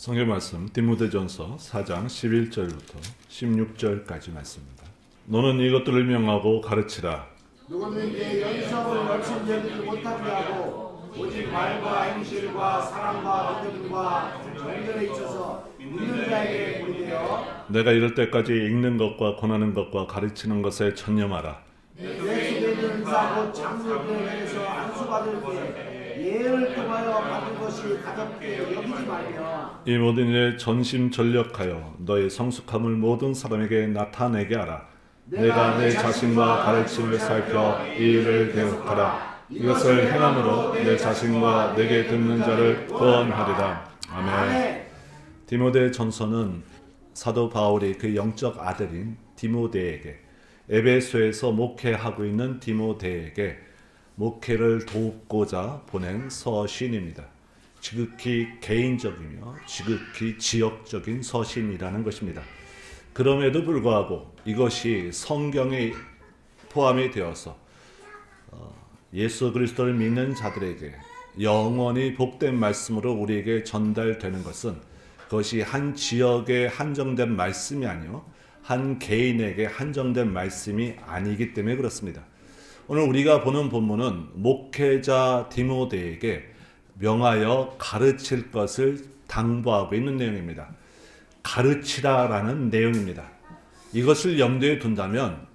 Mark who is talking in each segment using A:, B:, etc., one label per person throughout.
A: 성경 말씀 디모데전서 4장 11절부터 16절까지 말씀입니다. 너는 이것들을 명하고 가르치라.
B: 누구는 이제 연성을 열심히 여기지 못하게 하고 오직 말과 행실과 사랑과 믿음과 정결에 있어서 믿는 자에게 보이되어
A: 내가 이럴 때까지 읽는 것과 권하는 것과 가르치는 것에 전념하라.
B: 내 속에 있는 은사 곧 장로교회에서 안수받을 때 예를 통하여 받은 것이 가볍게 여기지 말며
A: 이 모든 일에 전심전력하여 너의 성숙함을 모든 사람에게 나타내게 하라. 내가 내 자신과 가르침을 살펴 이 일을 계속하라. 이것을 행함으로 내 자신과 내게 듣는 자를 구원하리라. 아멘. 디모데 전서는 사도 바울이 그 영적 아들인 디모데에게, 에베소에서 목회하고 있는 디모데에게 목회를 돕고자 보낸 서신입니다. 지극히 개인적이며 지극히 지역적인 서신이라는 것입니다. 그럼에도 불구하고 이것이 성경에 포함이 되어서 예수 그리스도를 믿는 자들에게 영원히 복된 말씀으로 우리에게 전달되는 것은 그것이 한 지역에 한정된 말씀이 아니요 한 개인에게 한정된 말씀이 아니기 때문에 그렇습니다. 오늘 우리가 보는 본문은 목회자 디모데에게 명하여 가르칠 것을 당부하고 있는 내용입니다. 가르치라라는 내용입니다. 이것을 염두에 둔다면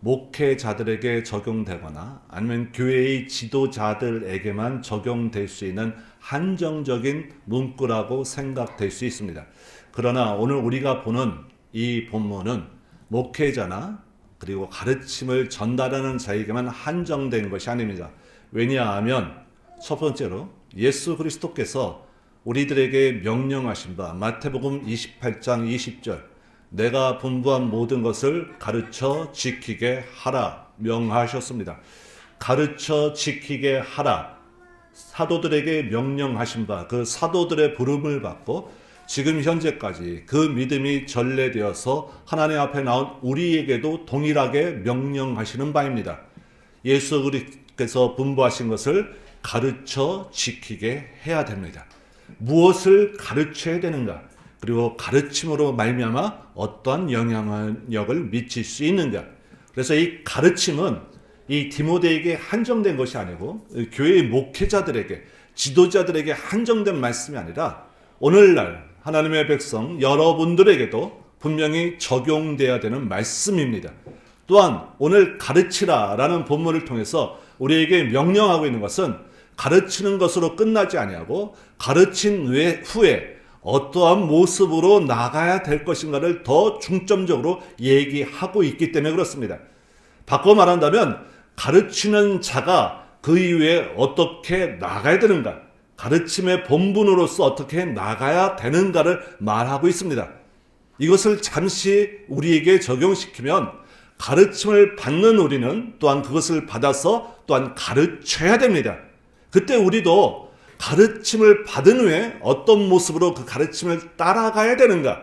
A: 목회자들에게 적용되거나 아니면 교회의 지도자들에게만 적용될 수 있는 한정적인 문구라고 생각될 수 있습니다. 그러나 오늘 우리가 보는 이 본문은 목회자나 그리고 가르침을 전달하는 자에게만 한정된 것이 아닙니다. 왜냐하면 첫 번째로 예수 그리스도께서 우리들에게 명령하신 바 마태복음 28장 20절 내가 분부한 모든 것을 가르쳐 지키게 하라 명하셨습니다. 가르쳐 지키게 하라. 사도들에게 명령하신 바 그 사도들의 부름을 받고 지금 현재까지 그 믿음이 전래되어서 하나님 앞에 나온 우리에게도 동일하게 명령하시는 바입니다. 예수 그리스도께서 분부하신 것을 가르쳐 지키게 해야 됩니다. 무엇을 가르쳐야 되는가? 그리고 가르침으로 말미암아 어떠한 영향력을 미칠 수 있는가? 그래서 이 가르침은 이 디모데에게 한정된 것이 아니고 교회의 목회자들에게 지도자들에게 한정된 말씀이 아니라 오늘날 하나님의 백성 여러분들에게도 분명히 적용돼야 되는 말씀입니다. 또한 오늘 가르치라라는 본문을 통해서 우리에게 명령하고 있는 것은 가르치는 것으로 끝나지 아니하고 가르친 후에 어떠한 모습으로 나가야 될 것인가를 더 중점적으로 얘기하고 있기 때문에 그렇습니다. 바꿔 말한다면 가르치는 자가 그 이후에 어떻게 나가야 되는가, 가르침의 본분으로서 어떻게 나가야 되는가를 말하고 있습니다. 이것을 잠시 우리에게 적용시키면 가르침을 받는 우리는 또한 그것을 받아서 또한 가르쳐야 됩니다. 그때 우리도 가르침을 받은 후에 어떤 모습으로 그 가르침을 따라가야 되는가,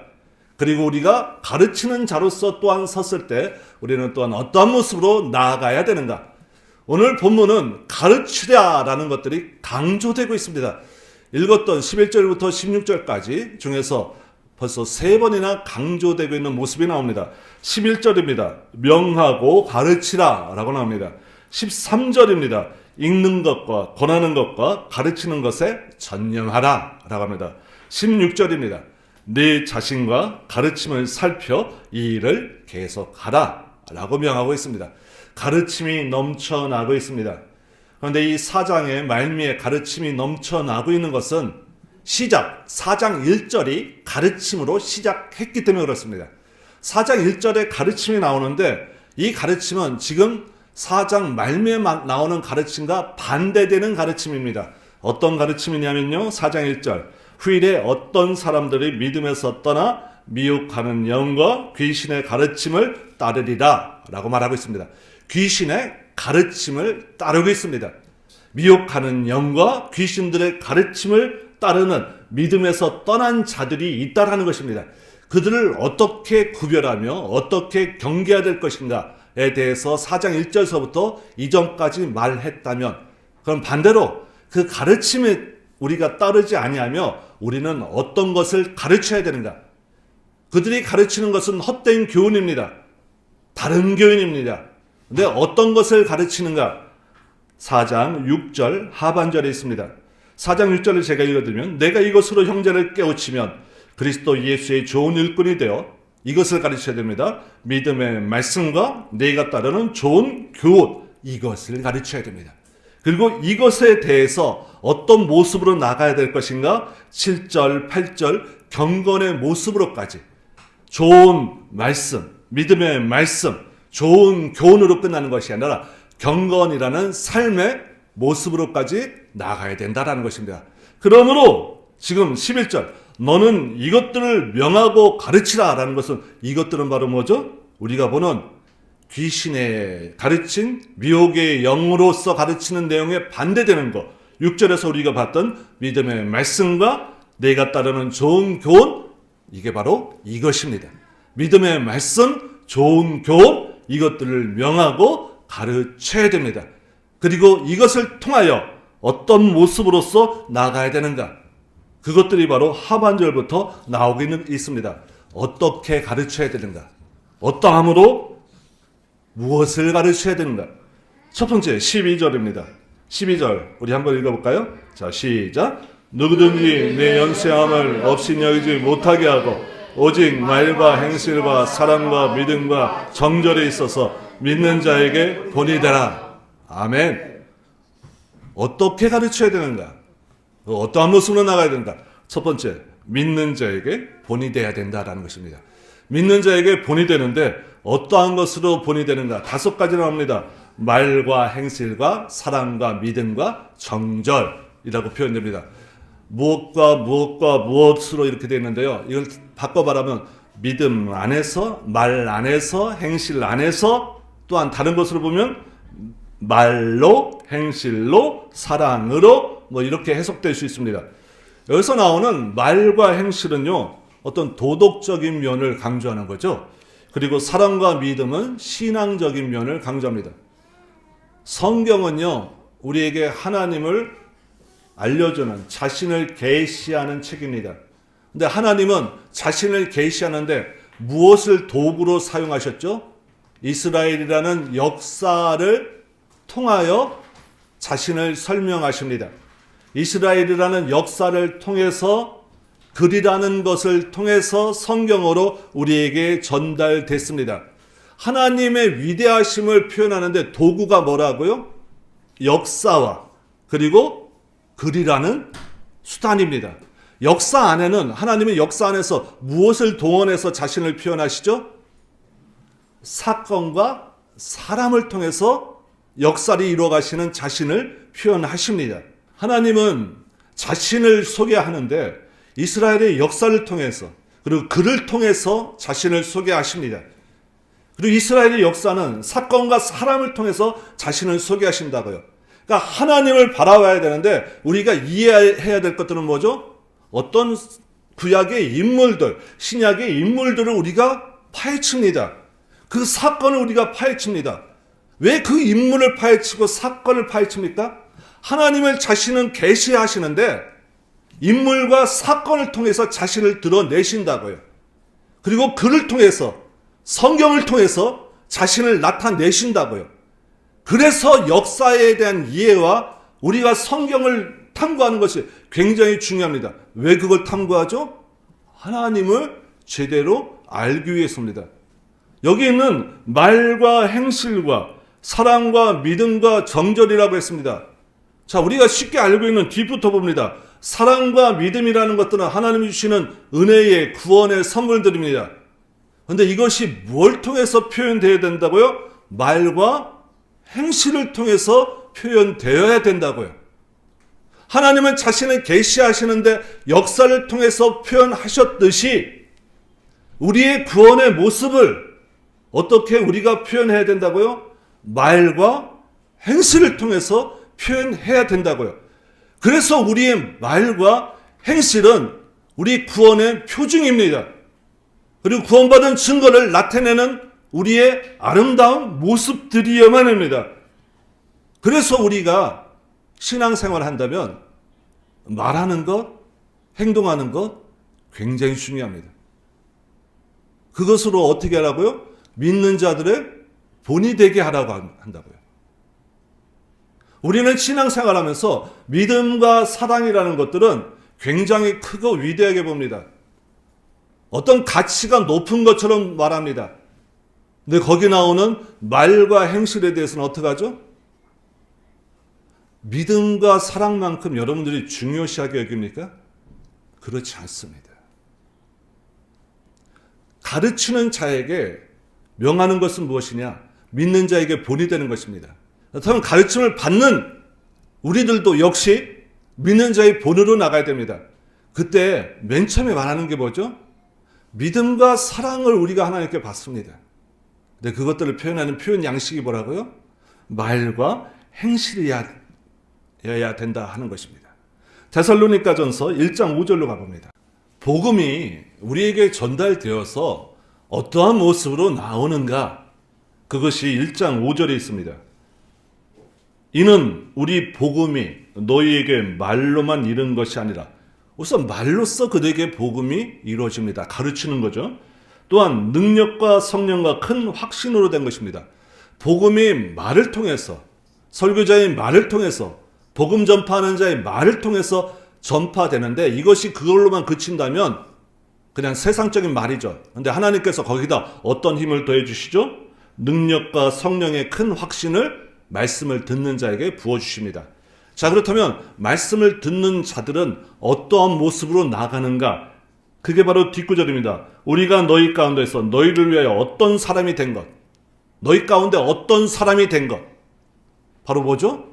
A: 그리고 우리가 가르치는 자로서 또한 섰을 때 우리는 또한 어떠한 모습으로 나아가야 되는가. 오늘 본문은 가르치라라는 것들이 강조되고 있습니다. 읽었던 11절부터 16절까지 중에서 벌써 3번이나 강조되고 있는 모습이 나옵니다. 11절입니다. 명하고 가르치라 라고 나옵니다. 13절입니다. 읽는 것과 권하는 것과 가르치는 것에 전념하라 라고 합니다. 16절입니다. 네 자신과 가르침을 살펴 이 일을 계속하라 라고 명하고 있습니다. 가르침이 넘쳐나고 있습니다. 그런데 이 4장의 말미에 가르침이 넘쳐나고 있는 것은 4장 1절이 가르침으로 시작했기 때문에 그렇습니다. 4장 1절에 가르침이 나오는데 이 가르침은 지금 4장 말미에 나오는 가르침과 반대되는 가르침입니다. 어떤 가르침이냐면요, 4장 1절 후일에 어떤 사람들이 믿음에서 떠나 미혹하는 영과 귀신의 가르침을 따르리라 라고 말하고 있습니다. 귀신의 가르침을 따르고 있습니다. 미혹하는 영과 귀신들의 가르침을 따르는 믿음에서 떠난 자들이 있다라는 것입니다. 그들을 어떻게 구별하며 어떻게 경계해야 될 것인가에 대해서 4장 1절서부터 이전까지 말했다면, 그럼 반대로 그 가르침에 우리가 따르지 아니하며 우리는 어떤 것을 가르쳐야 되는가? 그들이 가르치는 것은 헛된 교훈입니다. 다른 교훈입니다. 근데 어떤 것을 가르치는가? 4장 6절 하반절에 있습니다. 4장 6절을 제가 읽어드리면 내가 이것으로 형제를 깨우치면 그리스도 예수의 좋은 일꾼이 되어 이것을 가르쳐야 됩니다. 믿음의 말씀과 내가 따르는 좋은 교훈, 이것을 가르쳐야 됩니다. 그리고 이것에 대해서 어떤 모습으로 나가야 될 것인가? 7절, 8절 경건의 모습으로까지 좋은 말씀, 믿음의 말씀, 좋은 교훈으로 끝나는 것이 아니라 경건이라는 삶의 모습으로까지 나가야 된다라는 것입니다. 그러므로 지금 11절 너는 이것들을 명하고 가르치라 라는 것은 이것들은 바로 뭐죠? 우리가 보는 귀신의 가르친 미혹의 영으로서 가르치는 내용에 반대되는 것. 6절에서 우리가 봤던 믿음의 말씀과 내가 따르는 좋은 교훈, 이게 바로 이것입니다. 믿음의 말씀, 좋은 교훈, 이것들을 명하고 가르쳐야 됩니다. 그리고 이것을 통하여 어떤 모습으로서 나가야 되는가? 그것들이 바로 하반절부터 나오고 있습니다. 어떻게 가르쳐야 되는가? 어떠함으로 무엇을 가르쳐야 되는가? 첫 번째 12절입니다. 12절 우리 한번 읽어볼까요? 자, 시작. 누구든지 내 연세함을 없이 여기지 못하게 하고 오직 말과 행실과 사랑과 믿음과 정절에 있어서 믿는 자에게 본이 되라. 아멘. 어떻게 가르쳐야 되는가? 어떠한 모습으로 나가야 되는가? 첫 번째, 믿는 자에게 본이 돼야 된다라는 것입니다. 믿는 자에게 본이 되는데 어떠한 것으로 본이 되는가? 5가지 나옵니다. 말과 행실과 사랑과 믿음과 정절이라고 표현됩니다. 무엇과 무엇으로 이렇게 되어 있는데요. 이걸 바꿔 말하면 믿음 안에서, 말 안에서, 행실 안에서, 또한 다른 것으로 보면 말로, 행실로, 사랑으로 이렇게 해석될 수 있습니다. 여기서 나오는 말과 행실은요, 어떤 도덕적인 면을 강조하는 거죠. 그리고 사랑과 믿음은 신앙적인 면을 강조합니다. 성경은요, 우리에게 하나님을 알려주는, 자신을 계시하는 책입니다. 근데 하나님은 자신을 계시하는데 무엇을 도구로 사용하셨죠? 이스라엘이라는 역사를 통하여 자신을 설명하십니다. 이스라엘이라는 역사를 통해서, 글이라는 것을 통해서 성경으로 우리에게 전달됐습니다. 하나님의 위대하심을 표현하는데 도구가 뭐라고요? 역사와 그리고 글이라는 수단입니다. 역사 안에는, 하나님의 역사 안에서 무엇을 동원해서 자신을 표현하시죠? 사건과 사람을 통해서 역사를 이루어가시는 자신을 표현하십니다. 하나님은 자신을 소개하는데 이스라엘의 역사를 통해서, 그리고 글을 통해서 자신을 소개하십니다. 그리고 이스라엘의 역사는 사건과 사람을 통해서 자신을 소개하신다고요. 그러니까 하나님을 바라봐야 되는데 우리가 이해해야 될 것들은 뭐죠? 어떤 구약의 인물들, 신약의 인물들을 우리가 파헤칩니다. 그 사건을 우리가 파헤칩니다. 왜 그 인물을 파헤치고 사건을 파헤칩니까? 하나님을 자신은 계시하시는데 인물과 사건을 통해서 자신을 드러내신다고요. 그리고 그를 통해서, 성경을 통해서 자신을 나타내신다고요. 그래서 역사에 대한 이해와 우리가 성경을 탐구하는 것이 굉장히 중요합니다. 왜 그걸 탐구하죠? 하나님을 제대로 알기 위해서입니다. 여기 있는 말과 행실과 사랑과 믿음과 정절이라고 했습니다. 자, 우리가 쉽게 알고 있는 뒤부터 봅니다. 사랑과 믿음이라는 것들은 하나님이 주시는 은혜의 구원의 선물들입니다. 그런데 이것이 뭘 통해서 표현되어야 된다고요? 말과 행실을 통해서 표현되어야 된다고요. 하나님은 자신을 계시하시는데 역사를 통해서 표현하셨듯이 우리의 구원의 모습을 어떻게 우리가 표현해야 된다고요? 말과 행실을 통해서 표현해야 된다고요. 그래서 우리의 말과 행실은 우리 구원의 표징입니다. 그리고 구원받은 증거를 나타내는 우리의 아름다운 모습들이어야만 합니다. 그래서 우리가 신앙생활을 한다면 말하는 것, 행동하는 것 굉장히 중요합니다. 그것으로 어떻게 하라고요? 믿는 자들의 본이 되게 하라고 한다고요. 우리는 신앙생활하면서 믿음과 사랑이라는 것들은 굉장히 크고 위대하게 봅니다. 어떤 가치가 높은 것처럼 말합니다. 근데 거기 나오는 말과 행실에 대해서는 어떻게 하죠? 믿음과 사랑만큼 여러분들이 중요시하게 여깁니까? 그렇지 않습니다. 가르치는 자에게 명하는 것은 무엇이냐? 믿는 자에게 본이 되는 것입니다. 그렇다면 가르침을 받는 우리들도 역시 믿는 자의 본으로 나가야 됩니다. 그때 맨 처음에 말하는 게 뭐죠? 믿음과 사랑을 우리가 하나님께 받습니다. 근데 그것들을 표현하는 표현 양식이 뭐라고요? 말과 행실이어야 된다 하는 것입니다. 데살로니가전서 1장 5절로 가봅니다. 복음이 우리에게 전달되어서 어떠한 모습으로 나오는가? 그것이 1장 5절에 있습니다. 이는 우리 복음이 너희에게 말로만 이른 것이 아니라, 우선 말로써 그들에게 복음이 이루어집니다. 가르치는 거죠. 또한 능력과 성령과 큰 확신으로 된 것입니다. 복음이 말을 통해서, 설교자의 말을 통해서, 복음 전파하는 자의 말을 통해서 전파되는데, 이것이 그걸로만 그친다면 그냥 세상적인 말이죠. 그런데 하나님께서 거기다 어떤 힘을 더해 주시죠? 능력과 성령의 큰 확신을 말씀을 듣는 자에게 부어주십니다. 자, 그렇다면 말씀을 듣는 자들은 어떠한 모습으로 나가는가? 그게 바로 뒷구절입니다. 우리가 너희 가운데서 너희를 위하여 어떤 사람이 된 것, 너희 가운데 어떤 사람이 된 것, 바로 뭐죠?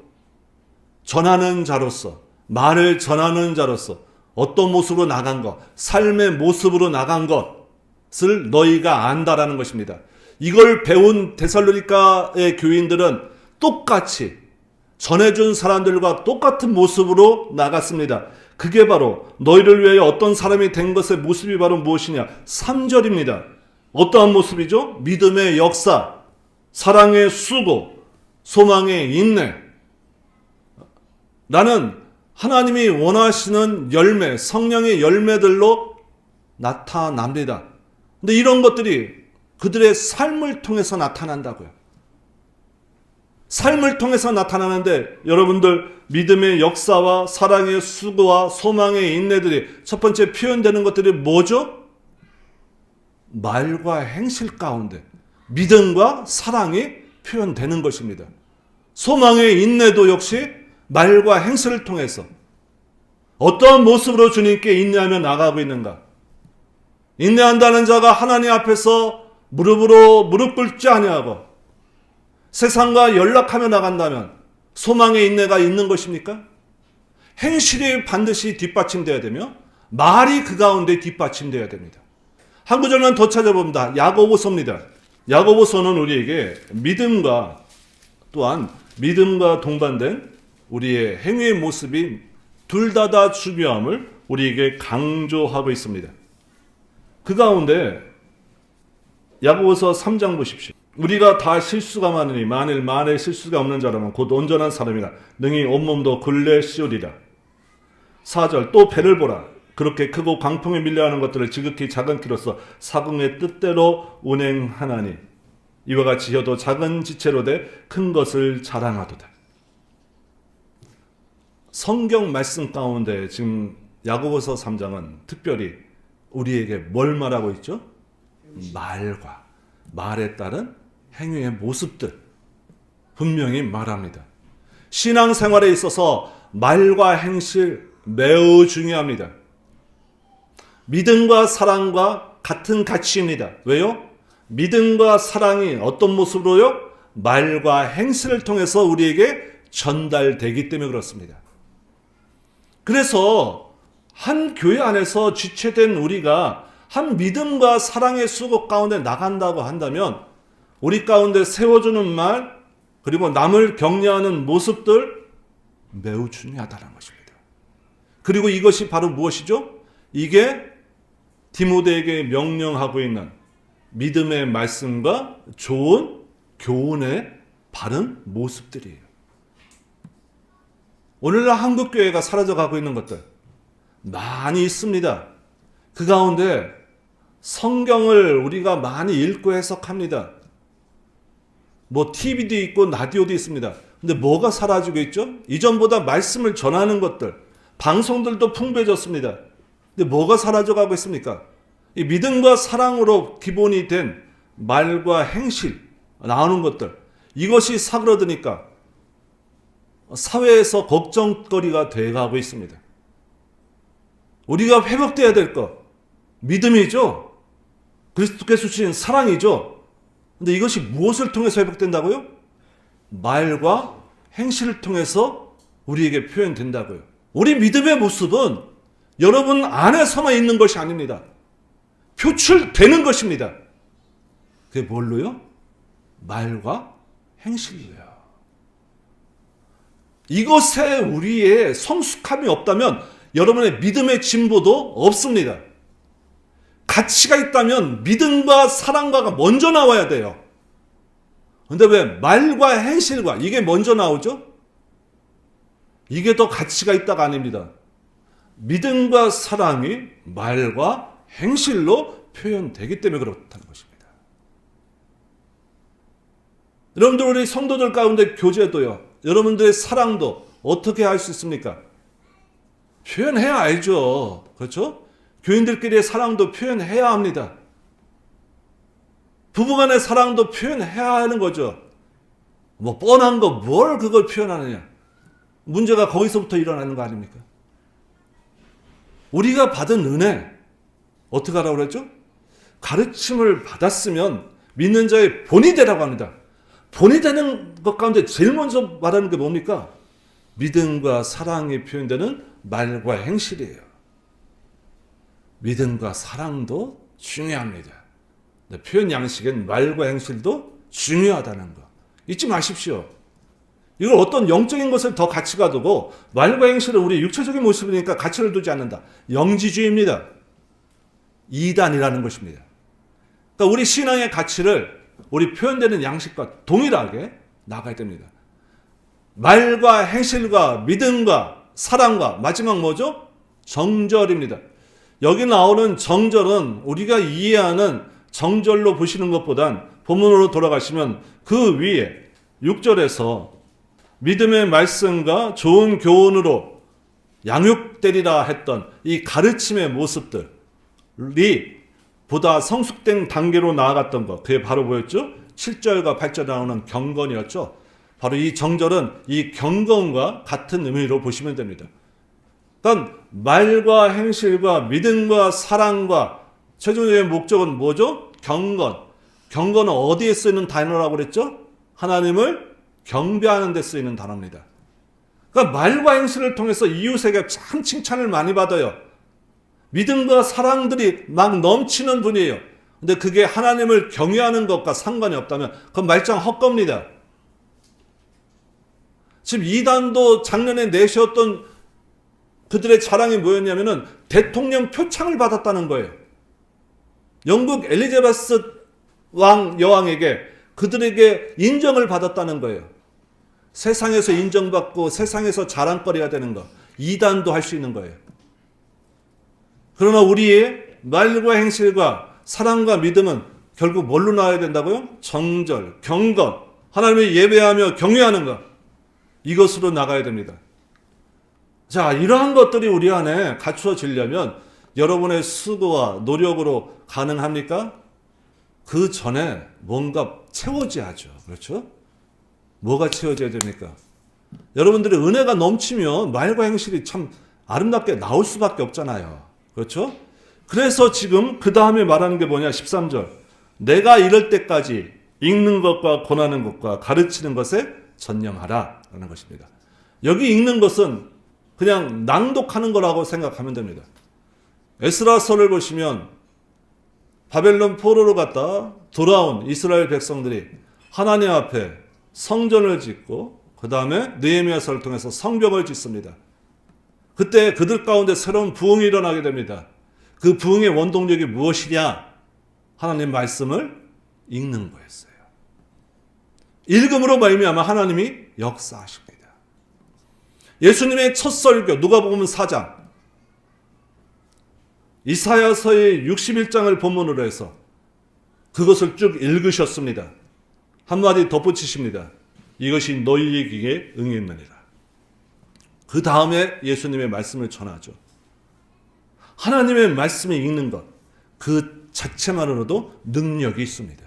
A: 전하는 자로서, 말을 전하는 자로서 어떤 모습으로 나간 것, 삶의 모습으로 나간 것을 너희가 안다라는 것입니다. 이걸 배운 데살로니가의 교인들은 똑같이 전해준 사람들과 똑같은 모습으로 나갔습니다. 그게 바로 너희를 위하여 어떤 사람이 된 것의 모습이 바로 무엇이냐? 3절입니다. 어떠한 모습이죠? 믿음의 역사, 사랑의 수고, 소망의 인내. 나는 하나님이 원하시는 열매, 성령의 열매들로 나타납니다. 근데 이런 것들이 그들의 삶을 통해서 나타난다고요. 삶을 통해서 나타나는데 여러분들 믿음의 역사와 사랑의 수고와 소망의 인내들이 첫 번째 표현되는 것들이 뭐죠? 말과 행실 가운데 믿음과 사랑이 표현되는 것입니다. 소망의 인내도 역시 말과 행실을 통해서 어떠한 모습으로 주님께 인내하며 나가고 있는가? 인내한다는 자가 하나님 앞에서 무릎으로 무릎 꿇지 아니하고 세상과 연락하며 나간다면 소망의 인내가 있는 것입니까? 행실이 반드시 뒷받침되어야 되며 말이 그 가운데 뒷받침되어야 됩니다. 한 구절만 더 찾아봅니다. 야고보서입니다. 야고보서는 우리에게 믿음과 또한 믿음과 동반된 우리의 행위의 모습이 둘 다 중요함을 우리에게 강조하고 있습니다. 그 가운데 야고보서 3장 보십시오. 우리가 다 실수가 많으니 만일 실수가 없는 자라면 곧 온전한 사람이라 능히 온몸도 근래 씌우리라. 4절 또 배를 보라. 그렇게 크고 광풍에 밀려하는 것들을 지극히 작은 키로서 사궁의 뜻대로 운행하나니 이와 같이 혀도 작은 지체로 돼 큰 것을 자랑하도다. 성경 말씀 가운데 지금 야고보서 3장은 특별히 우리에게 뭘 말하고 있죠? 말과 말에 따른 행위의 모습들 분명히 말합니다. 신앙생활에 있어서 말과 행실 매우 중요합니다. 믿음과 사랑과 같은 가치입니다. 왜요? 믿음과 사랑이 어떤 모습으로요? 말과 행실을 통해서 우리에게 전달되기 때문에 그렇습니다. 그래서 한 교회 안에서 지체된 우리가 한 믿음과 사랑의 수고 가운데 나간다고 한다면 우리 가운데 세워주는 말 그리고 남을 격려하는 모습들 매우 중요하다는 것입니다. 그리고 이것이 바로 무엇이죠? 이게 디모데에게 명령하고 있는 믿음의 말씀과 좋은 교훈의 바른 모습들이에요. 오늘날 한국교회가 사라져가고 있는 것들, 많이 있습니다. 그 가운데 성경을 우리가 많이 읽고 해석합니다. 뭐 TV도 있고 라디오도 있습니다. 근데 뭐가 사라지고 있죠? 이전보다 말씀을 전하는 것들, 방송들도 풍부해졌습니다. 근데 뭐가 사라져가고 있습니까? 이 믿음과 사랑으로 기본이 된 말과 행실, 나오는 것들, 이것이 사그러드니까 사회에서 걱정거리가 돼가고 있습니다. 우리가 회복돼야 될 것, 믿음이죠. 그리스도께서 주신 사랑이죠. 근데 이것이 무엇을 통해서 회복된다고요? 말과 행실을 통해서 우리에게 표현된다고요. 우리 믿음의 모습은 여러분 안에서만 있는 것이 아닙니다. 표출되는 것입니다. 그게 뭘로요? 말과 행실로요. 이것에 우리의 성숙함이 없다면 여러분의 믿음의 진보도 없습니다. 가치가 있다면 믿음과 사랑과가 먼저 나와야 돼요. 근데 왜 말과 행실과 이게 먼저 나오죠? 이게 더 가치가 있다가 아닙니다. 믿음과 사랑이 말과 행실로 표현되기 때문에 그렇다는 것입니다. 여러분들 우리 성도들 가운데 교제도요. 여러분들의 사랑도 어떻게 할 수 있습니까? 표현해야 알죠. 그렇죠? 교인들끼리의 사랑도 표현해야 합니다. 부부간의 사랑도 표현해야 하는 거죠. 뭐 뻔한 거 뭘 그걸 표현하느냐. 문제가 거기서부터 일어나는 거 아닙니까? 우리가 받은 은혜 어떻게 하라고 그랬죠? 가르침을 받았으면 믿는 자의 본이 되라고 합니다. 본이 되는 것 가운데 제일 먼저 말하는 게 뭡니까? 믿음과 사랑이 표현되는 말과 행실이에요. 믿음과 사랑도 중요합니다. 표현 양식엔 말과 행실도 중요하다는 거 잊지 마십시오. 이걸 어떤 영적인 것을 더 가치가 두고 말과 행실은 우리 육체적인 모습이니까 가치를 두지 않는다. 영지주의입니다. 이단이라는 것입니다. 그러니까 우리 신앙의 가치를 우리 표현되는 양식과 동일하게 나가야 됩니다. 말과 행실과 믿음과 사랑과 마지막 뭐죠? 정절입니다. 여기 나오는 정절은 우리가 이해하는 정절로 보시는 것보단 본문으로 돌아가시면 그 위에 6절에서 믿음의 말씀과 좋은 교훈으로 양육되리라 했던 이 가르침의 모습들이 보다 성숙된 단계로 나아갔던 것, 그게 바로 뭐였죠? 7절과 8절에 나오는 경건이었죠. 바로 이 정절은 이 경건과 같은 의미로 보시면 됩니다. 그러니까 말과 행실과 믿음과 사랑과 최종적인 목적은 뭐죠? 경건. 경건은 어디에 쓰이는 단어라고 그랬죠? 하나님을 경배하는 데 쓰이는 단어입니다. 그러니까 말과 행실을 통해서 이웃에게 참 칭찬을 많이 받아요. 믿음과 사랑들이 막 넘치는 분이에요. 근데 그게 하나님을 경외하는 것과 상관이 없다면 그건 말짱 헛겁니다. 지금 이단도 작년에 내세웠던 그들의 자랑이 뭐였냐면은 대통령 표창을 받았다는 거예요. 영국 엘리자베스 여왕에게 그들에게 인정을 받았다는 거예요. 세상에서 인정받고 세상에서 자랑거리가 되는 거. 이단도 할 수 있는 거예요. 그러나 우리의 말과 행실과 사랑과 믿음은 결국 뭘로 나와야 된다고요? 정절, 경건, 하나님을 예배하며 경외하는 것. 이것으로 나가야 됩니다. 자, 이러한 것들이 우리 안에 갖추어지려면 여러분의 수고와 노력으로 가능합니까? 그 전에 뭔가 채워져야죠. 그렇죠? 뭐가 채워져야 됩니까? 여러분들의 은혜가 넘치면 말과 행실이 참 아름답게 나올 수밖에 없잖아요. 그렇죠? 그래서 지금 그 다음에 말하는 게 뭐냐? 13절. 내가 이럴 때까지 읽는 것과 권하는 것과 가르치는 것에 전념하라 라는 것입니다. 여기 읽는 것은 그냥 낭독하는 거라고 생각하면 됩니다. 에스라서를 보시면 바벨론 포로로 갔다 돌아온 이스라엘 백성들이 하나님 앞에 성전을 짓고 그 다음에 느헤미야서를 통해서 성벽을 짓습니다. 그때 그들 가운데 새로운 부흥이 일어나게 됩니다. 그 부흥의 원동력이 무엇이냐? 하나님 말씀을 읽는 거였어요. 읽음으로 말미암아 하나님이 역사하십니다. 예수님의 첫 설교 누가복음 4장 이사야서의 61장을 본문으로 해서 그것을 쭉 읽으셨습니다. 한마디 덧붙이십니다. 이것이 너희에게 응했느니라. 그 다음에 예수님의 말씀을 전하죠. 하나님의 말씀을 읽는 것, 그 자체만으로도 능력이 있습니다.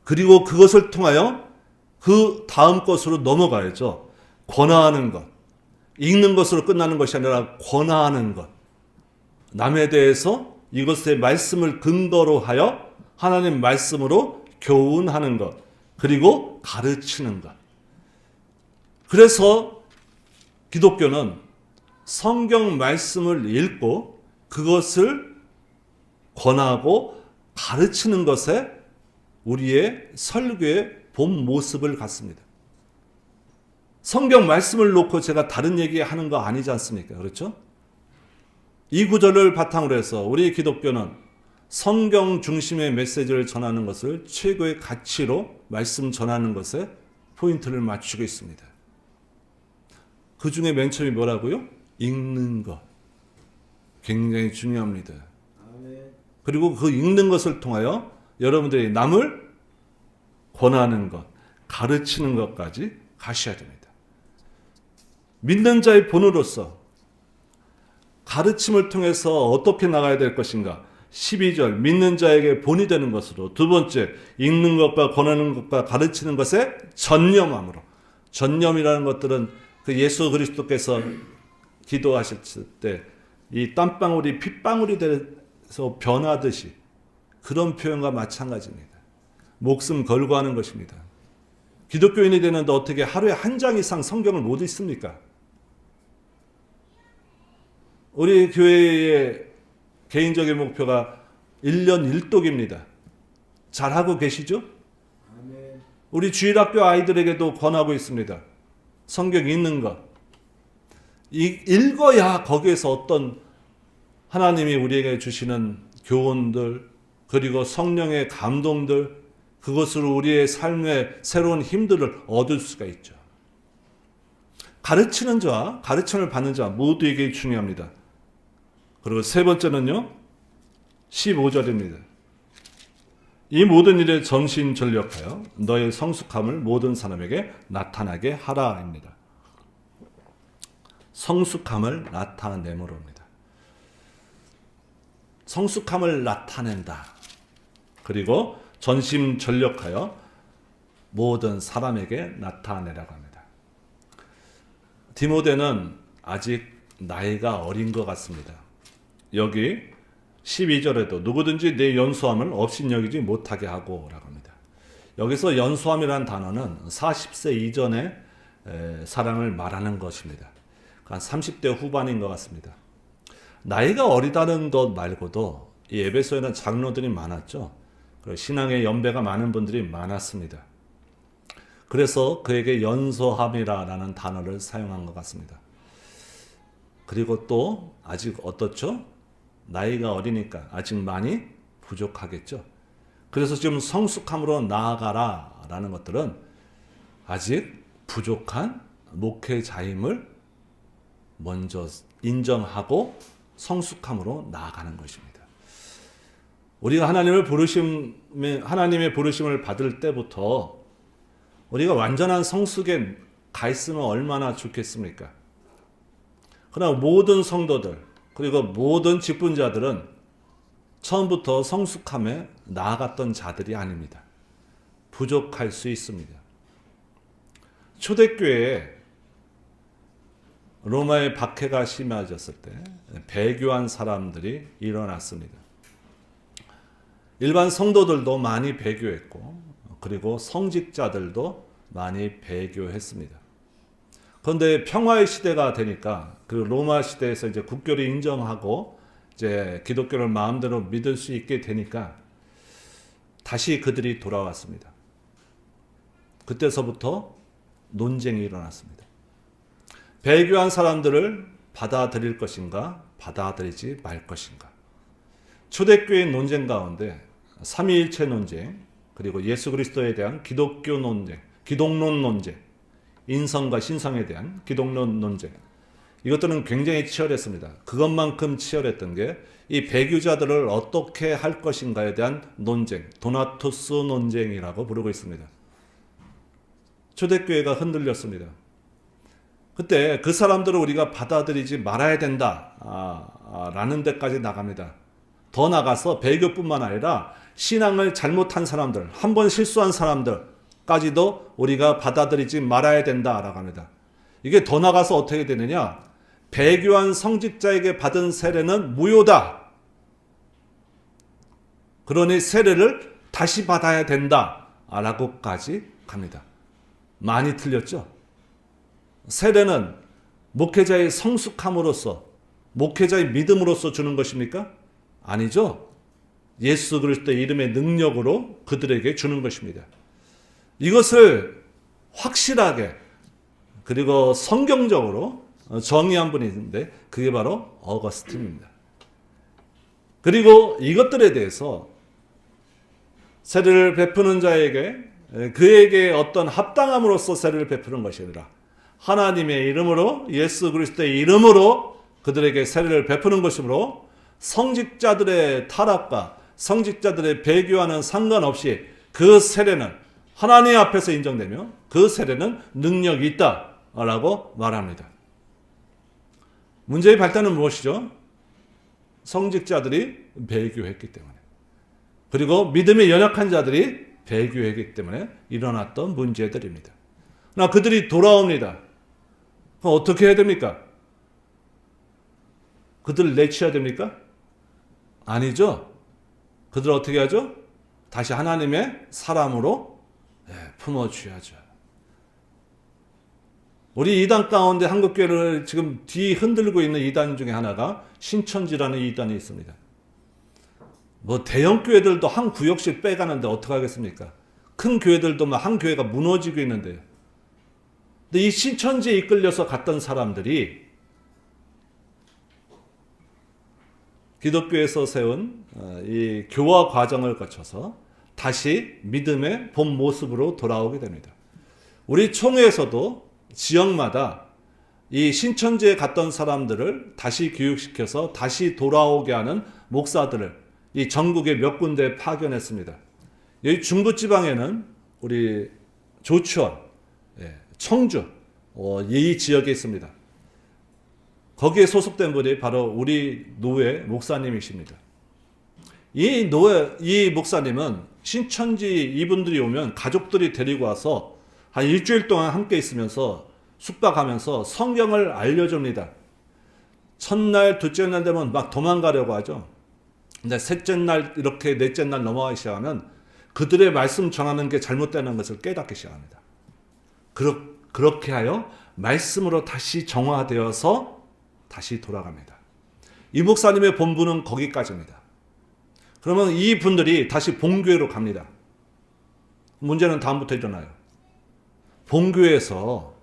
A: 그리고 그것을 통하여 그 다음 것으로 넘어가야죠. 권하는 것. 읽는 것으로 끝나는 것이 아니라 권하는 것. 남에 대해서 이것의 말씀을 근거로 하여 하나님 말씀으로 교훈하는 것. 그리고 가르치는 것. 그래서 기독교는 성경 말씀을 읽고 그것을 권하고 가르치는 것에 우리의 설교의 본 모습을 갖습니다. 성경 말씀을 놓고 제가 다른 얘기하는 거 아니지 않습니까? 그렇죠? 이 구절을 바탕으로 해서 우리 기독교는 성경 중심의 메시지를 전하는 것을 최고의 가치로 말씀 전하는 것에 포인트를 맞추고 있습니다. 그 중에 맨 처음이 뭐라고요? 읽는 것. 굉장히 중요합니다. 그리고 그 읽는 것을 통하여 여러분들이 남을 권하는 것, 가르치는 것까지 가셔야 됩니다. 믿는 자의 본으로서 가르침을 통해서 어떻게 나가야 될 것인가? 12절 믿는 자에게 본이 되는 것으로, 두 번째 읽는 것과 권하는 것과 가르치는 것에 전념함으로. 전념이라는 것들은 그 예수 그리스도께서 기도하셨을 때 이 땀방울이 핏방울이 돼서 변하듯이 그런 표현과 마찬가지입니다. 목숨 걸고 하는 것입니다. 기독교인이 되는데 어떻게 하루에 한 장 이상 성경을 못 읽습니까? 우리 교회의 개인적인 목표가 1년 1독입니다. 잘하고 계시죠? 우리 주일학교 아이들에게도 권하고 있습니다. 성경 읽는 것. 읽어야 거기에서 어떤 하나님이 우리에게 주시는 교훈들, 그리고 성령의 감동들, 그것으로 우리의 삶의 새로운 힘들을 얻을 수가 있죠. 가르치는 자와 가르침을 받는 자 모두에게 중요합니다. 그리고 세 번째는요, 15절입니다. 이 모든 일에 전심전력하여 너의 성숙함을 모든 사람에게 나타나게 하라입니다. 성숙함을 나타내므로입니다. 성숙함을 나타낸다. 그리고 전심전력하여 모든 사람에게 나타내라고 합니다. 디모데는 아직 나이가 어린 것 같습니다. 여기 12절에도 누구든지 내 연소함을 업신여기지 못하게 하고 라고 합니다. 여기서 연소함이라는 단어는 40세 이전의 사람을 말하는 것입니다. 한 30대 후반인 것 같습니다. 나이가 어리다는 것 말고도 이 에베소에는 장로들이 많았죠. 그리고 신앙의 연배가 많은 분들이 많았습니다. 그래서 그에게 연소함이라는 단어를 사용한 것 같습니다. 그리고 또 아직 어떻죠? 나이가 어리니까 아직 많이 부족하겠죠. 그래서 지금 성숙함으로 나아가라 라는 것들은 아직 부족한 목회자임을 먼저 인정하고 성숙함으로 나아가는 것입니다. 우리가 하나님의 부르심을 받을 때부터 우리가 완전한 성숙에 가 있으면 얼마나 좋겠습니까? 그러나 모든 성도들 그리고 모든 직분자들은 처음부터 성숙함에 나아갔던 자들이 아닙니다. 부족할 수 있습니다. 초대교회에 로마의 박해가 심해졌을 때 배교한 사람들이 일어났습니다. 일반 성도들도 많이 배교했고 그리고 성직자들도 많이 배교했습니다. 그런데 평화의 시대가 되니까 그 로마 시대에서 이제 국교를 인정하고 이제 기독교를 마음대로 믿을 수 있게 되니까 다시 그들이 돌아왔습니다. 그때서부터 논쟁이 일어났습니다. 배교한 사람들을 받아들일 것인가, 받아들이지 말 것인가. 초대교회의 논쟁 가운데 삼위일체 논쟁, 그리고 예수 그리스도에 대한 기독교 논쟁, 기독론 논쟁, 인성과 신성에 대한 기독론 논쟁, 이것들은 굉장히 치열했습니다. 그것만큼 치열했던 게 이 배교자들을 어떻게 할 것인가에 대한 논쟁, 도나투스 논쟁이라고 부르고 있습니다. 초대교회가 흔들렸습니다. 그때 그 사람들을 우리가 받아들이지 말아야 된다 라는 데까지 나갑니다. 더 나가서 배교뿐만 아니라 신앙을 잘못한 사람들, 한 번 실수한 사람들까지도 우리가 받아들이지 말아야 된다라고 합니다. 이게 더 나가서 어떻게 되느냐? 배교한 성직자에게 받은 세례는 무효다. 그러니 세례를 다시 받아야 된다라고까지 갑니다. 많이 틀렸죠? 세례는 목회자의 성숙함으로써, 목회자의 믿음으로써 주는 것입니까? 아니죠. 예수 그리스도의 이름의 능력으로 그들에게 주는 것입니다. 이것을 확실하게 그리고 성경적으로 정의한 분이 있는데 그게 바로 어거스틴입니다. 그리고 이것들에 대해서 세례를 베푸는 자에게 그에게 어떤 합당함으로써 세례를 베푸는 것이 아니라 하나님의 이름으로, 예수 그리스도의 이름으로 그들에게 세례를 베푸는 것이므로 성직자들의 타락과 성직자들의 배교와는 상관없이 그 세례는 하나님 앞에서 인정되며 그 세례는 능력이 있다라고 말합니다. 문제의 발단은 무엇이죠? 성직자들이 배교했기 때문에, 그리고 믿음이 연약한 자들이 배교했기 때문에 일어났던 문제들입니다. 그러나 그들이 돌아옵니다. 그럼 어떻게 해야 됩니까? 그들을 내쳐야 됩니까? 아니죠. 그들을 어떻게 하죠? 다시 하나님의 사람으로 품어줘야죠. 우리 이단 가운데 한국교회를 지금 뒤 흔들고 있는 이단 중에 하나가 신천지라는 이단이 있습니다. 뭐 대형 교회들도 한 구역씩 빼가는데 어떡하겠습니까? 큰 교회들도 막 한 교회가 무너지고 있는데요. 근데 이 신천지에 이끌려서 갔던 사람들이 기독교에서 세운 이 교화 과정을 거쳐서 다시 믿음의 본 모습으로 돌아오게 됩니다. 우리 총회에서도 지역마다 이 신천지에 갔던 사람들을 다시 교육시켜서 다시 돌아오게 하는 목사들을 이 전국에 몇 군데 파견했습니다. 여기 중부지방에는 우리 조치원, 청주 이 지역에 있습니다. 거기에 소속된 분이 바로 우리 노회 목사님이십니다. 이 목사님은 신천지 이분들이 오면 가족들이 데리고 와서 한 일주일 동안 함께 있으면서 숙박하면서 성경을 알려줍니다. 첫날, 둘째 날 되면 막 도망가려고 하죠. 근데 셋째 날, 이렇게 넷째 날 넘어가기 시작하면 그들의 말씀 전하는 게 잘못되는 것을 깨닫기 시작합니다. 그렇게 하여 말씀으로 다시 정화되어서 다시 돌아갑니다. 이 목사님의 본부는 거기까지입니다. 그러면 이 분들이 다시 본교회로 갑니다. 문제는 다음부터 일어나요. 본교회에서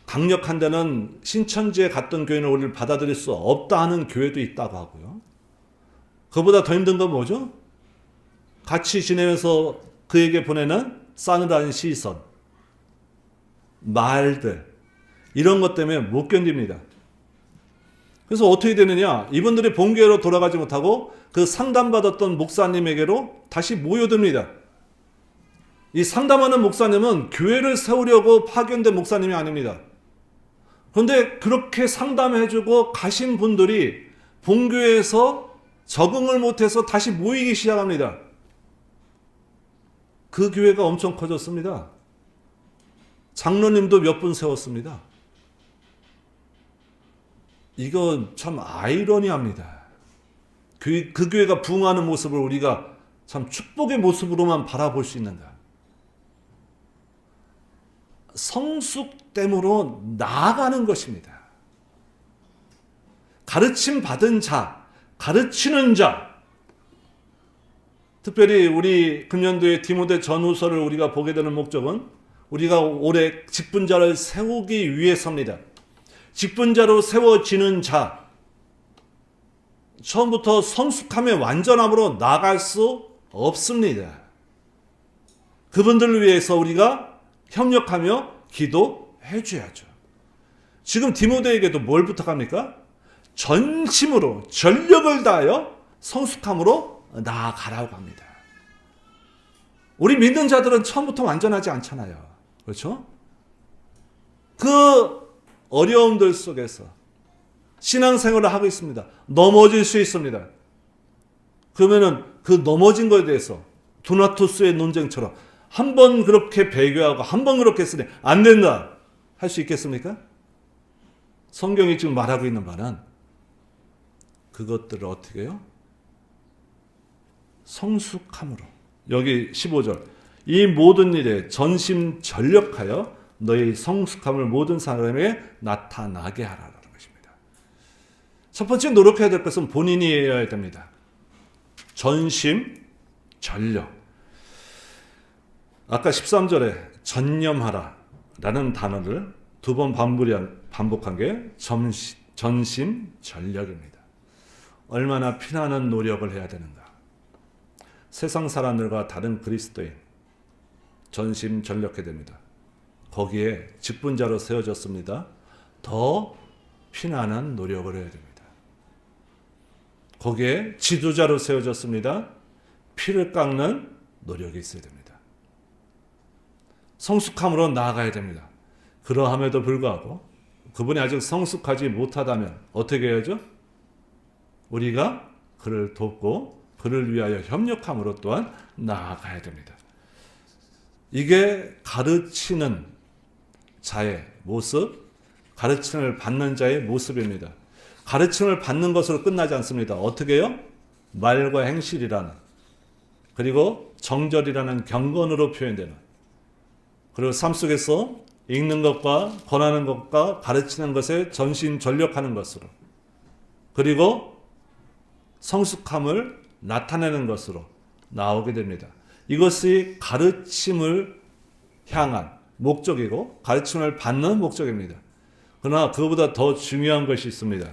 A: 강력한 데는 신천지에 갔던 교회는 우리를 받아들일 수 없다 하는 교회도 있다고 하고요. 그보다 더 힘든 건 뭐죠? 같이 지내면서 그에게 보내는 싸늘한 시선, 말들, 이런 것 때문에 못 견딥니다. 그래서 어떻게 되느냐? 이분들이 본교회로 돌아가지 못하고 그 상담받았던 목사님에게로 다시 모여듭니다. 이 상담하는 목사님은 교회를 세우려고 파견된 목사님이 아닙니다. 그런데 그렇게 상담해주고 가신 분들이 본교회에서 적응을 못해서 다시 모이기 시작합니다. 그 교회가 엄청 커졌습니다. 장로님도 몇 분 세웠습니다. 이거 참 아이러니합니다. 그 교회가 부흥하는 모습을 우리가 참 축복의 모습으로만 바라볼 수 있는가. 성숙됨으로 나아가는 것입니다. 가르침 받은 자, 가르치는 자, 특별히 우리 금년도에 디모데 전후서를 우리가 보게 되는 목적은 우리가 올해 직분자를 세우기 위해서입니다. 직분자로 세워지는 자, 처음부터 성숙함의 완전함으로 나아갈 수 없습니다. 그분들을 위해서 우리가 협력하며 기도해 줘야죠. 지금 디모데에게도 뭘 부탁합니까? 전심으로 전력을 다하여 성숙함으로 나아가라고 합니다. 우리 믿는 자들은 처음부터 완전하지 않잖아요. 그렇죠? 그 어려움들 속에서 신앙생활을 하고 있습니다. 넘어질 수 있습니다. 그러면은 그 넘어진 것에 대해서 도나토스의 논쟁처럼 한 번 그렇게 배교하고 한 번 그렇게 했으니 안 된다 할 수 있겠습니까? 성경이 지금 말하고 있는 바는 그것들을 어떻게 해요? 성숙함으로. 여기 15절. 이 모든 일에 전심전력하여 너희 성숙함을 모든 사람에게 나타나게 하라라는 것입니다. 첫 번째 노력해야 될 것은 본인이 해야 됩니다. 전심전력. 아까 13절에 전념하라 라는 단어를 두 번 반복한 게 전심전력입니다. 얼마나 피나는 노력을 해야 되는가. 세상 사람들과 다른 그리스도인 전심전력해야 됩니다. 거기에 직분자로 세워졌습니다. 더 피나는 노력을 해야 됩니다. 거기에 지도자로 세워졌습니다. 피를 깎는 노력이 있어야 됩니다. 성숙함으로 나아가야 됩니다. 그러함에도 불구하고 그분이 아직 성숙하지 못하다면 어떻게 해야죠? 우리가 그를 돕고 그를 위하여 협력함으로 또한 나아가야 됩니다. 이게 가르치는 자의 모습, 가르침을 받는 자의 모습입니다. 가르침을 받는 것으로 끝나지 않습니다. 어떻게 해요? 말과 행실이라는, 그리고 정절이라는 경건으로 표현되는, 그리고 삶 속에서 읽는 것과 권하는 것과 가르치는 것에 전심전력하는 것으로, 그리고 성숙함을 나타내는 것으로 나오게 됩니다. 이것이 가르침을 향한 목적이고 가르침을 받는 목적입니다. 그러나 그것보다 더 중요한 것이 있습니다.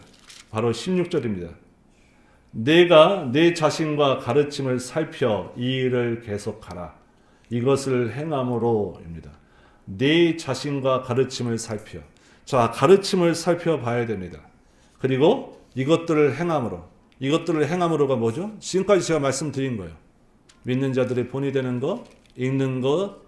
A: 바로 16절입니다. 내가 내 자신과 가르침을 살펴 이 일을 계속하라. 이것을 행함으로입니다. 내 자신과 가르침을 살펴. 자, 가르침을 살펴봐야 됩니다. 그리고 이것들을 행함으로. 이것들을 행함으로가 뭐죠? 지금까지 제가 말씀드린 거예요. 믿는 자들의 본이 되는 것, 읽는 것,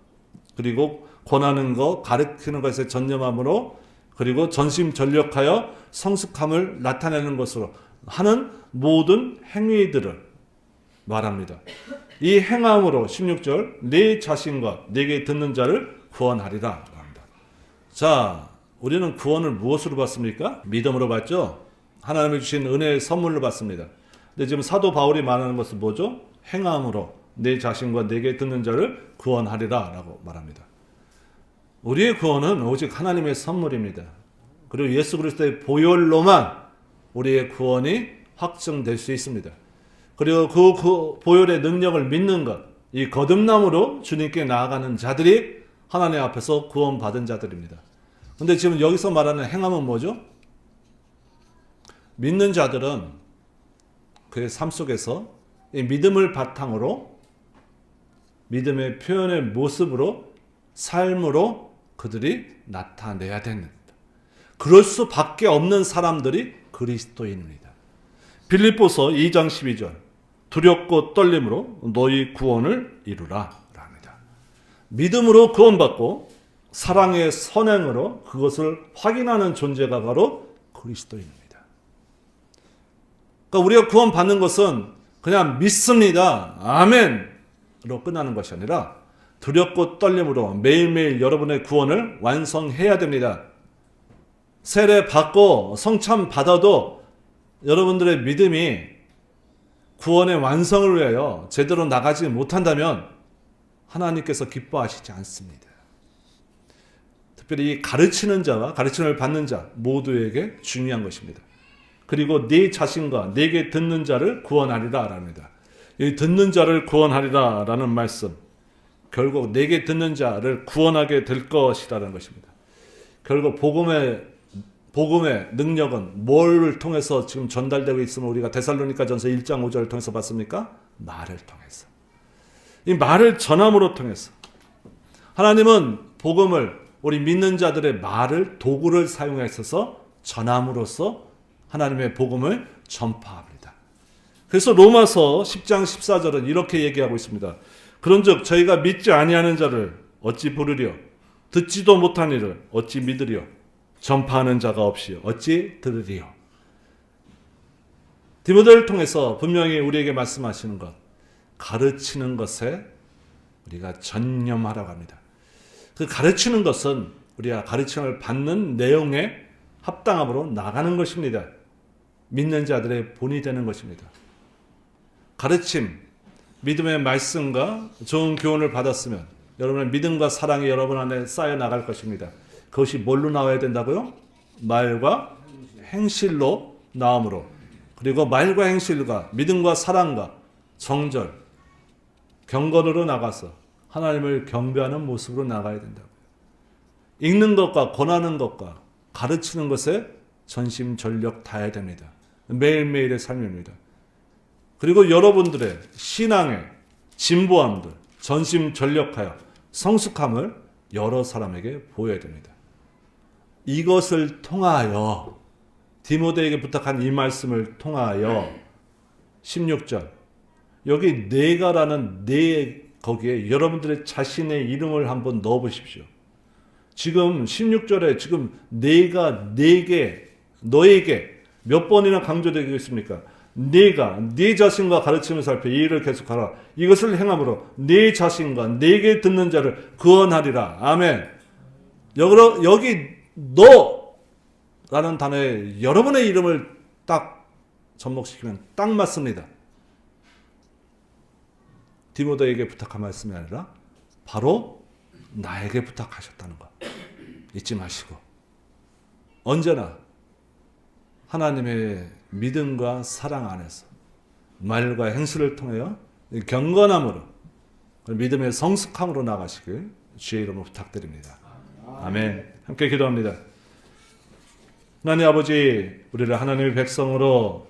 A: 그리고 권하는 것, 가르치는 것에 전념함으로, 그리고 전심전력하여 성숙함을 나타내는 것으로 하는 모든 행위들을 말합니다. 이 행함으로 16절 내 자신과 내게 듣는 자를 구원하리라 합니다. 자, 우리는 구원을 무엇으로 받습니까? 믿음으로 받죠. 하나님이 주신 은혜의 선물로 받습니다. 근데 지금 사도 바울이 말하는 것은 뭐죠? 행함으로 내 자신과 내게 듣는 자를 구원하리라 라고 말합니다. 우리의 구원은 오직 하나님의 선물입니다. 그리고 예수 그리스도의 보혈로만 우리의 구원이 확증될 수 있습니다. 그리고 그 보혈의 능력을 믿는 것, 이 거듭남으로 주님께 나아가는 자들이 하나님 앞에서 구원받은 자들입니다. 그런데 지금 여기서 말하는 행함은 뭐죠? 믿는 자들은 그의 삶 속에서 이 믿음을 바탕으로 믿음의 표현의 모습으로 삶으로 그들이 나타내야 됩니다. 그럴 수밖에 없는 사람들이 그리스도인입니다. 빌립보서 2장 12절 두렵고 떨림으로 너희 구원을 이루라 합니다. 믿음으로 구원받고 사랑의 선행으로 그것을 확인하는 존재가 바로 그리스도인입니다. 그러니까 우리가 구원받는 것은 그냥 믿습니다. 아멘으로 끝나는 것이 아니라 두렵고 떨림으로 매일매일 여러분의 구원을 완성해야 됩니다. 세례 받고 성참 받아도 여러분들의 믿음이 구원의 완성을 위하여 제대로 나가지 못한다면 하나님께서 기뻐하시지 않습니다. 특별히 가르치는 자와 가르침을 받는 자 모두에게 중요한 것입니다. 그리고 네 자신과 내게 듣는 자를 구원하리라 합니다. 이 듣는 자를 구원하리라 라는 말씀, 결국 내게 듣는 자를 구원하게 될 것이라는 것입니다. 결국 복음의 능력은 뭘 통해서 지금 전달되고 있음을 우리가 데살로니가전서 1장 5절을 통해서 봤습니까? 말을 통해서. 이 말을 전함으로 통해서 하나님은 복음을 우리 믿는 자들의 말을 도구를 사용해서 전함으로써 하나님의 복음을 전파합니다. 그래서 로마서 10장 14절은 이렇게 얘기하고 있습니다. 그런즉 저희가 믿지 아니하는 자를 어찌 부르리요? 듣지도 못한 이를 어찌 믿으리요? 전파하는 자가 없이 어찌 들으리요? 디모데를 통해서 분명히 우리에게 말씀하시는 것, 가르치는 것에 우리가 전념하라고 합니다. 그 가르치는 것은 우리가 가르침을 받는 내용에 합당함으로 나가는 것입니다. 믿는 자들의 본이 되는 것입니다. 가르침, 믿음의 말씀과 좋은 교훈을 받았으면 여러분의 믿음과 사랑이 여러분 안에 쌓여 나갈 것입니다. 그것이 뭘로 나와야 된다고요? 말과 행실로 나옴으로. 그리고 말과 행실과 믿음과 사랑과 정절, 경건으로 나가서 하나님을 경배하는 모습으로 나가야 된다고요. 읽는 것과 권하는 것과 가르치는 것에 전심전력 다해야 됩니다. 매일매일의 삶입니다. 그리고 여러분들의 신앙의 진보함들, 전심전력하여 성숙함을 여러 사람에게 보여야 됩니다. 이것을 통하여 디모데에게 부탁한 이 말씀을 통하여 16절 여기 내가라는 거기에 여러분들의 자신의 이름을 한번 넣어 보십시오. 지금 16절에 지금 내가 내게 너에게 몇 번이나 강조되고 있습니까? 네가 네 자신과 가르침을 살펴 이 일을 계속하라. 이것을 행함으로 네 자신과 네게 듣는 자를 구원하리라. 아멘. 여기 너라는 단어에 여러분의 이름을 딱 접목시키면 딱 맞습니다. 디모데에게 부탁한 말씀이 아니라 바로 나에게 부탁하셨다는 것 잊지 마시고 언제나 하나님의 믿음과 사랑 안에서 말과 행실을 통하여 경건함으로 믿음의 성숙함으로 나가시길 주의 이름으로 부탁드립니다. 아멘. 함께 기도합니다. 하나님 아버지, 우리를 하나님의 백성으로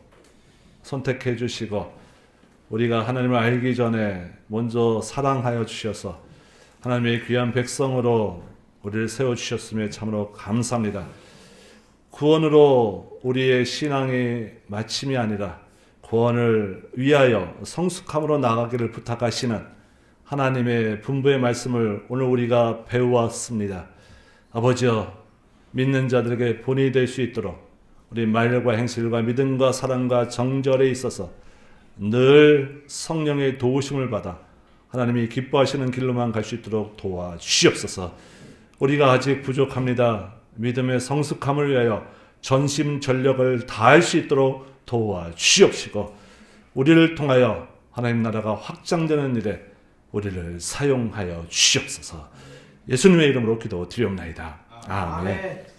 A: 선택해 주시고 우리가 하나님을 알기 전에 먼저 사랑하여 주셔서 하나님의 귀한 백성으로 우리를 세워주셨음에 참으로 감사합니다. 구원으로 우리의 신앙의 마침이 아니라 구원을 위하여 성숙함으로 나가기를 부탁하시는 하나님의 분부의 말씀을 오늘 우리가 배우었습니다. 아버지여, 믿는 자들에게 본이 될 수 있도록 우리 말과 행실과 믿음과 사랑과 정절에 있어서 늘 성령의 도우심을 받아 하나님이 기뻐하시는 길로만 갈 수 있도록 도와주시옵소서. 우리가 아직 부족합니다. 믿음의 성숙함을 위하여 전심전력을 다할 수 있도록 도와주시옵시고 우리를 통하여 하나님 나라가 확장되는 일에 우리를 사용하여 주시옵소서. 예수님의 이름으로 기도드리옵나이다. 아멘.